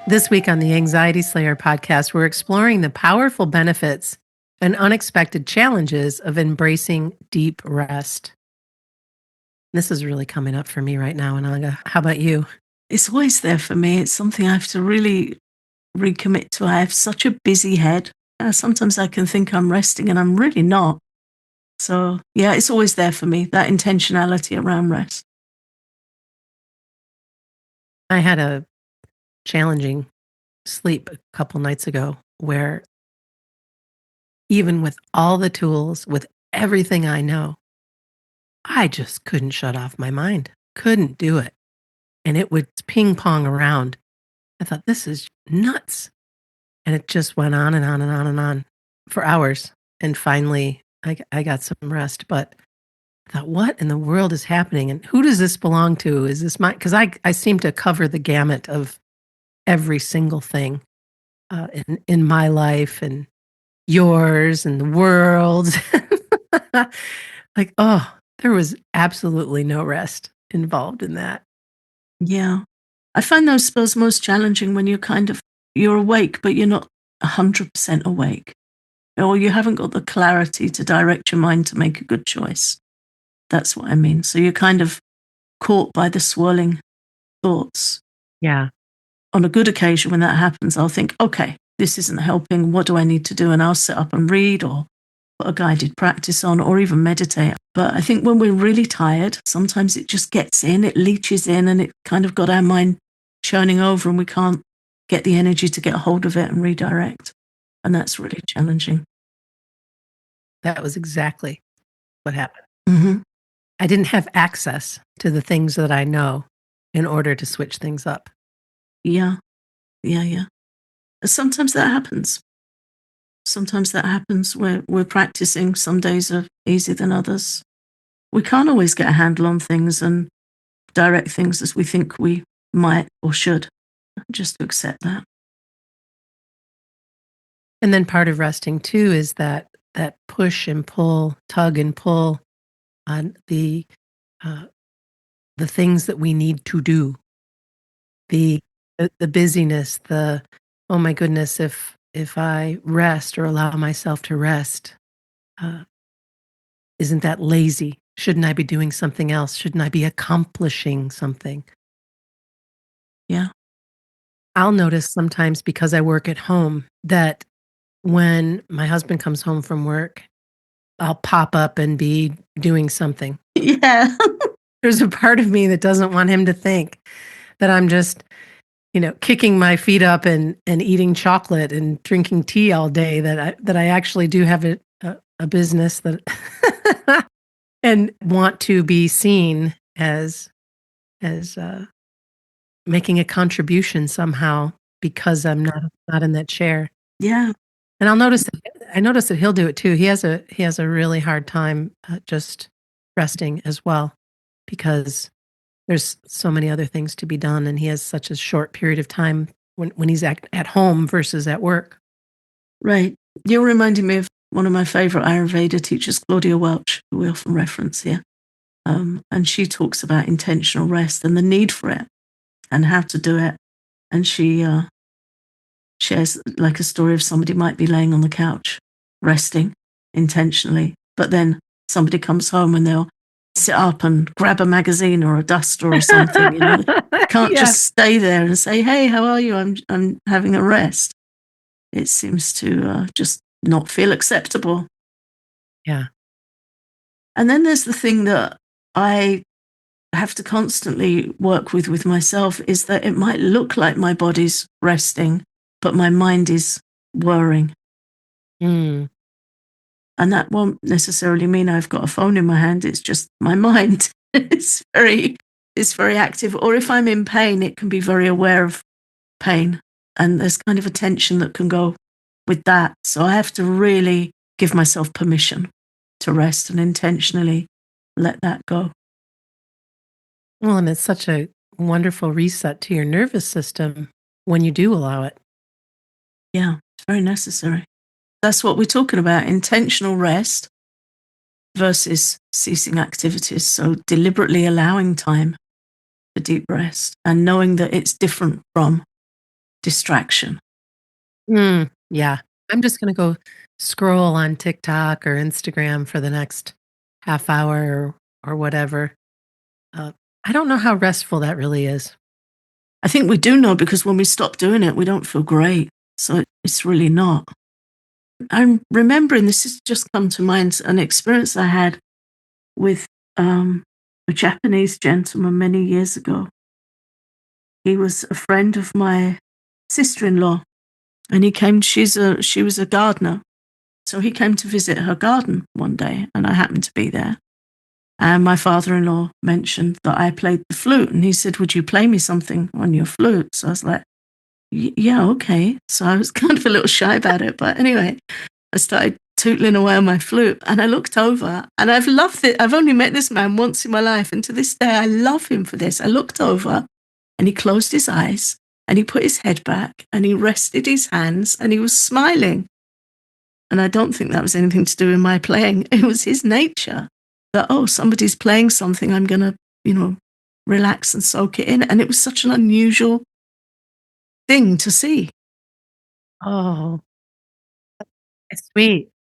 This week on the Anxiety Slayer podcast, we're exploring the powerful benefits and unexpected challenges of embracing deep rest. This is really coming up for me right now, Ananga. How about you? It's always there for me. It's something I have to really recommit to. I have such a busy head. Sometimes I can think I'm resting and I'm really not. So, yeah, it's always there for me, that intentionality around rest. I had a challenging sleep a couple nights ago where even with all the tools, with everything I know, I just couldn't shut off my mind. Couldn't do it. And it would ping pong around. I thought, this is nuts. And it just went on and on and on and on for hours. And finally, I got some rest. But I thought, what in the world is happening? And who does this belong to? Is this my, because I seem to cover the gamut of every single thing in my life and yours and the world's. Like, oh, there was absolutely no rest involved in that. Yeah. I find those spells most challenging when you're awake, but you're not 100% awake. Or you haven't got the clarity to direct your mind to make a good choice. That's what I mean. So you're kind of caught by the swirling thoughts. Yeah. On a good occasion, when that happens, I'll think, okay, this isn't helping. What do I need to do? And I'll sit up and read or put a guided practice on or even meditate. But I think when we're really tired, sometimes it just gets in, it leaches in, and it kind of got our mind churning over and we can't get the energy to get a hold of it and redirect. And that's really challenging. That was exactly what happened. Mm-hmm. I didn't have access to the things that I know in order to switch things up. Yeah. Sometimes that happens. We're practicing. Some days are easier than others. We can't always get a handle on things and direct things as we think we might or should. Just to accept that. And then part of resting too is that push and pull, tug and pull on the things that we need to do. The busyness, oh my goodness, if I rest or allow myself to rest, isn't that lazy? Shouldn't I be doing something else? Shouldn't I be accomplishing something? Yeah. I'll notice sometimes because I work at home that when my husband comes home from work, I'll pop up and be doing something. Yeah. There's a part of me that doesn't want him to think that I'm just, kicking my feet up and eating chocolate and drinking tea all day, that I actually do have a business that and want to be seen as making a contribution somehow because I'm not in that chair. Yeah. And I notice that he'll do it too. He has a really hard time just resting as well because there's so many other things to be done, and he has such a short period of time when he's at home versus at work. Right. You're reminding me of one of my favorite Ayurveda teachers, Claudia Welch, who we often reference here. And she talks about intentional rest and the need for it and how to do it. And she shares like a story of somebody might be laying on the couch, resting intentionally, but then somebody comes home and they'll sit up and grab a magazine or a duster or something. Can't just stay there and say, "Hey, how are you? I'm having a rest." It seems to just not feel acceptable. Yeah. And then there's the thing that I have to constantly work with myself is that it might look like my body's resting, but my mind is worrying. Mm. And that won't necessarily mean I've got a phone in my hand. It's just my mind. It's very active. Or if I'm in pain, it can be very aware of pain. And there's kind of a tension that can go with that. So I have to really give myself permission to rest and intentionally let that go. Well, and it's such a wonderful reset to your nervous system when you do allow it. Yeah, it's very necessary. That's what we're talking about, intentional rest versus ceasing activities. So deliberately allowing time for deep rest and knowing that it's different from distraction. Yeah. I'm just going to go scroll on TikTok or Instagram for the next half hour or whatever. Uh, I don't know how restful that really is. I think we do know because when we stop doing it, we don't feel great. So it's really not. I'm remembering, this has just come to mind, an experience I had with a Japanese gentleman many years ago. He was a friend of my sister-in-law, and he came. She was a gardener, so he came to visit her garden one day, and I happened to be there. And my father-in-law mentioned that I played the flute, and he said, "Would you play me something on your flute?" So I was like, "Yeah, okay." So I was kind of a little shy about it, but anyway, I started tootling away on my flute, and I looked over, and I've loved it. I've only met this man once in my life, and to this day, I love him for this. I looked over, and he closed his eyes, and he put his head back, and he rested his hands, and he was smiling. And I don't think that was anything to do with my playing. It was his nature that, oh, somebody's playing something, I'm going to, relax and soak it in. And it was such an unusual thing to see. Oh, it's sweet.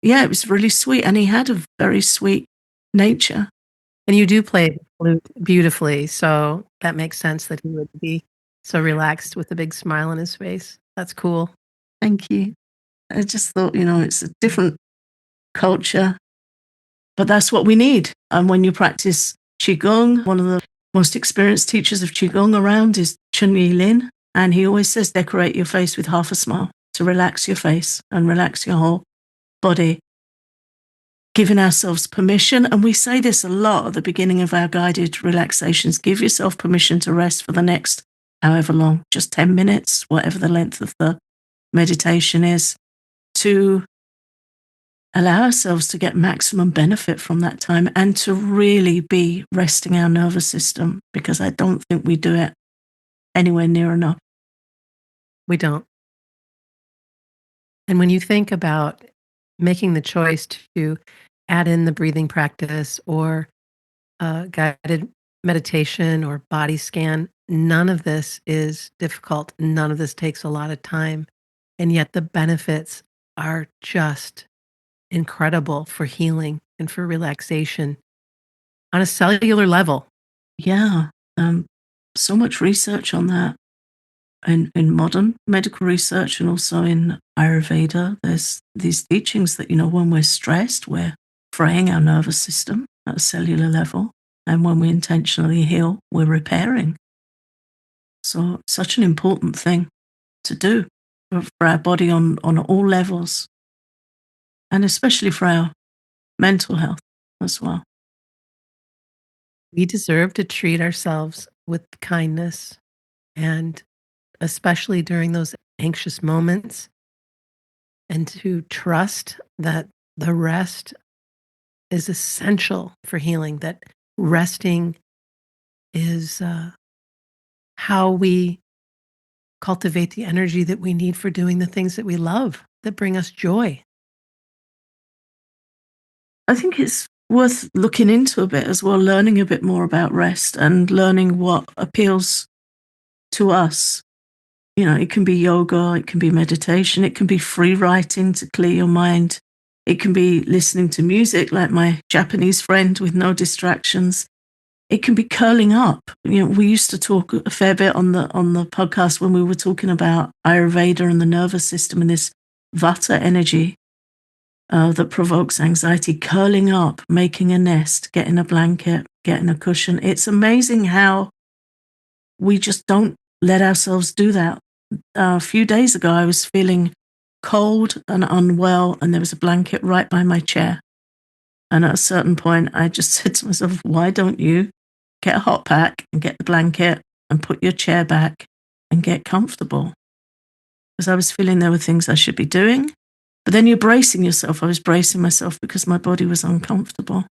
Yeah, it was really sweet. And he had a very sweet nature. And you do play the flute beautifully, so that makes sense that he would be so relaxed with a big smile on his face. That's cool. Thank you. I just thought, it's a different culture, but that's what we need. And when you practice Qigong, one of the most experienced teachers of Qigong around is Chun-Yi Lin. And he always says, decorate your face with half a smile to relax your face and relax your whole body. Giving ourselves permission. And we say this a lot at the beginning of our guided relaxations. Give yourself permission to rest for the next however long, just 10 minutes, whatever the length of the meditation is, to allow ourselves to get maximum benefit from that time and to really be resting our nervous system, because I don't think we do it anywhere near enough. We don't. And when you think about making the choice to add in the breathing practice or guided meditation or body scan, none of this is difficult. None of this takes a lot of time. And yet the benefits are just incredible for healing and for relaxation on a cellular level. Yeah. So much research on that in modern medical research and also in Ayurveda. There's these teachings that, when we're stressed, we're fraying our nervous system at a cellular level. And when we intentionally heal, we're repairing. So such an important thing to do for our body on all levels, and especially for our mental health as well. We deserve to treat ourselves with kindness, and especially during those anxious moments, and to trust that the rest is essential for healing, that resting is how we cultivate the energy that we need for doing the things that we love, that bring us joy. I think it's worth looking into a bit as well, learning a bit more about rest and learning what appeals to us. It can be yoga, it can be meditation, it can be free writing to clear your mind. It can be listening to music like my Japanese friend with no distractions. It can be curling up. We used to talk a fair bit on the podcast when we were talking about Ayurveda and the nervous system and this Vata energy that provokes anxiety, curling up, making a nest, getting a blanket, getting a cushion. It's amazing how we just don't let ourselves do that. A few days ago, I was feeling cold and unwell, and there was a blanket right by my chair. And at a certain point, I just said to myself, why don't you get a hot pack and get the blanket and put your chair back and get comfortable? Because I was feeling there were things I should be doing. But then you're bracing yourself. I was bracing myself because my body was uncomfortable.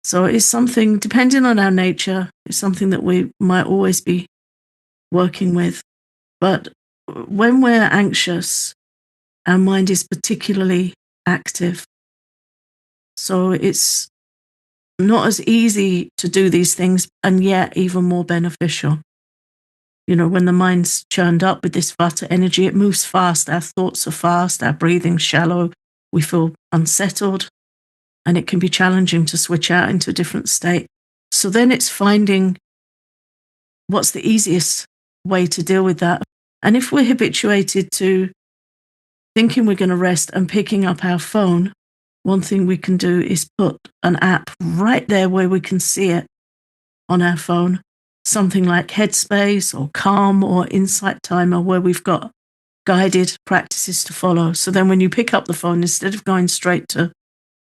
So it's something, depending on our nature, it's something that we might always be working with. But when we're anxious, our mind is particularly active. So it's not as easy to do these things, and yet even more beneficial. when the mind's churned up with this vata energy, it moves fast. Our thoughts are fast, our breathing's shallow, we feel unsettled, and it can be challenging to switch out into a different state. So then it's finding what's the easiest way to deal with that. And if we're habituated to thinking we're going to rest and picking up our phone, one thing we can do is put an app right there where we can see it on our phone, something like Headspace or Calm or Insight Timer, where we've got guided practices to follow. So then when you pick up the phone, instead of going straight to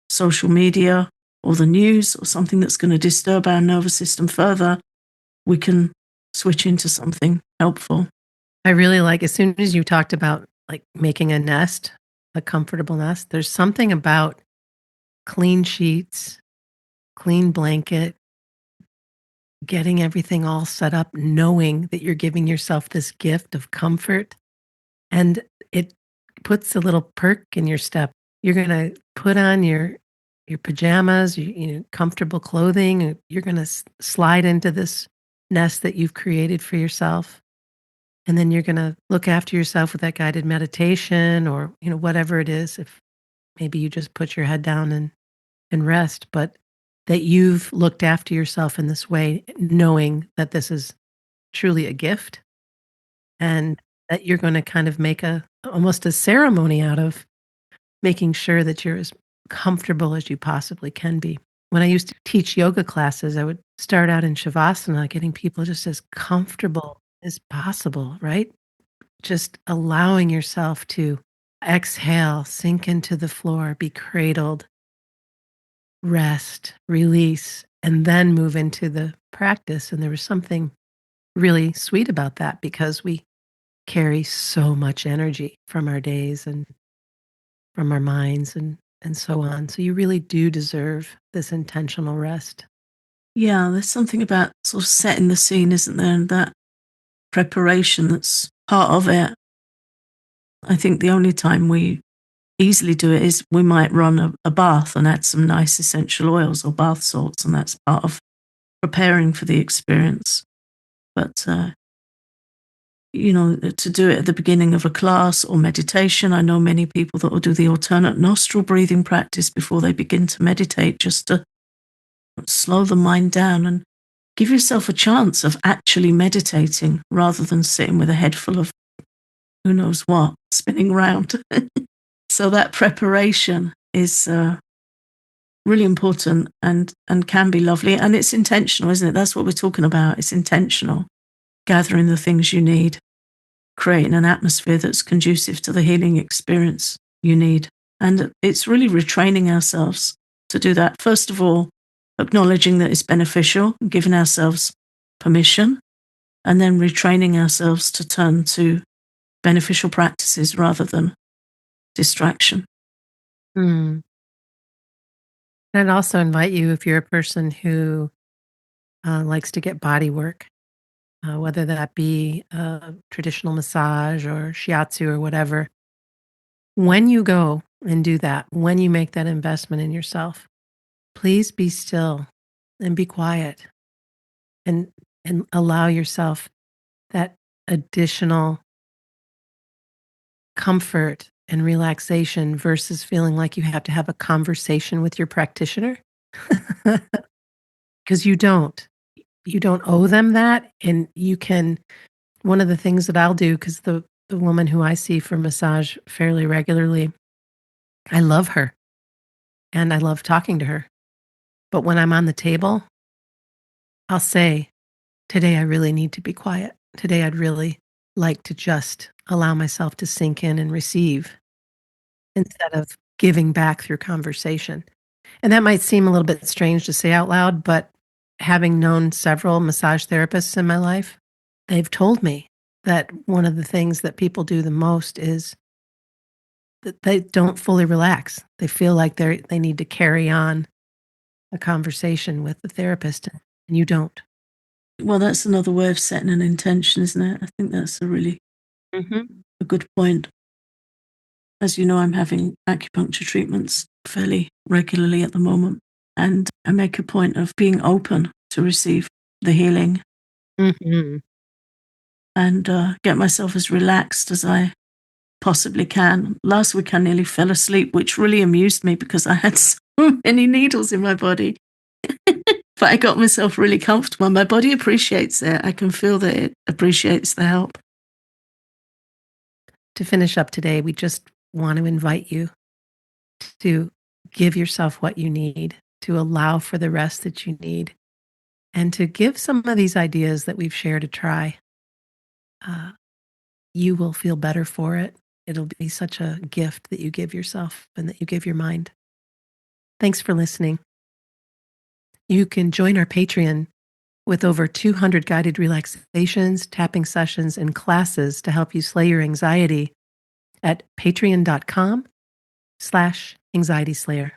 social media or the news or something that's going to disturb our nervous system further, we can switch into something helpful. I really like, as soon as you talked about like making a nest, a comfortable nest, there's something about clean sheets, clean blanket, getting everything all set up, knowing that you're giving yourself this gift of comfort. And it puts a little perk in your step. You're going to put on your pajamas, comfortable clothing. You're going to slide into this nest that you've created for yourself. And then you're going to look after yourself with that guided meditation or, whatever it is. If maybe you just put your head down and rest, but that you've looked after yourself in this way, knowing that this is truly a gift and that you're going to kind of make almost a ceremony out of making sure that you're as comfortable as you possibly can be. When I used to teach yoga classes, I would start out in Shavasana, getting people just as comfortable as possible, right? Just allowing yourself to exhale, sink into the floor, be cradled, rest, release, and then move into the practice. And there was something really sweet about that because we carry so much energy from our days and from our minds and so on. So you really do deserve this intentional rest. Yeah, there's something about sort of setting the scene, isn't there? And that preparation that's part of it. I think the only time we easily do it is we might run a bath and add some nice essential oils or bath salts, and that's part of preparing for the experience. But, to do it at the beginning of a class or meditation, I know many people that will do the alternate nostril breathing practice before they begin to meditate, just to slow the mind down and give yourself a chance of actually meditating rather than sitting with a head full of who knows what spinning around. So that preparation is really important and can be lovely. And it's intentional, isn't it? That's what we're talking about. It's intentional. Gathering the things you need, creating an atmosphere that's conducive to the healing experience you need. And it's really retraining ourselves to do that. First of all, acknowledging that it's beneficial, giving ourselves permission, and then retraining ourselves to turn to beneficial practices rather than distraction. Hmm. I'd also invite you, if you're a person who likes to get body work, whether that be traditional massage or shiatsu or whatever, when you go and do that, when you make that investment in yourself, please be still and be quiet and allow yourself that additional comfort and relaxation versus feeling like you have to have a conversation with your practitioner. Because you don't. You don't owe them that, and you can one of the things that I'll do, because the woman who I see for massage fairly regularly, I love her, and I love talking to her. But when I'm on the table, I'll say, "Today I really need to be quiet. Today I'd really like to just allow myself to sink in and receive instead of giving back through conversation." And that might seem a little bit strange to say out loud, but having known several massage therapists in my life, they've told me that one of the things that people do the most is that they don't fully relax. They feel like they need to carry on a conversation with the therapist, and you don't. Well, that's another way of setting an intention, isn't it? I think that's a really a good point. As you know, I'm having acupuncture treatments fairly regularly at the moment, and I make a point of being open to receive the healing. Mhm. and get myself as relaxed as I possibly can. Last week, I nearly fell asleep, which really amused me because I had so many needles in my body. But I got myself really comfortable. My body appreciates it. I can feel that it appreciates the help. To finish up today, we just want to invite you to give yourself what you need, to allow for the rest that you need, and to give some of these ideas that we've shared a try. You will feel better for it. It'll be such a gift that you give yourself and that you give your mind. Thanks for listening. You can join our Patreon with over 200 guided relaxations, tapping sessions, and classes to help you slay your anxiety at patreon.com/anxietyslayer.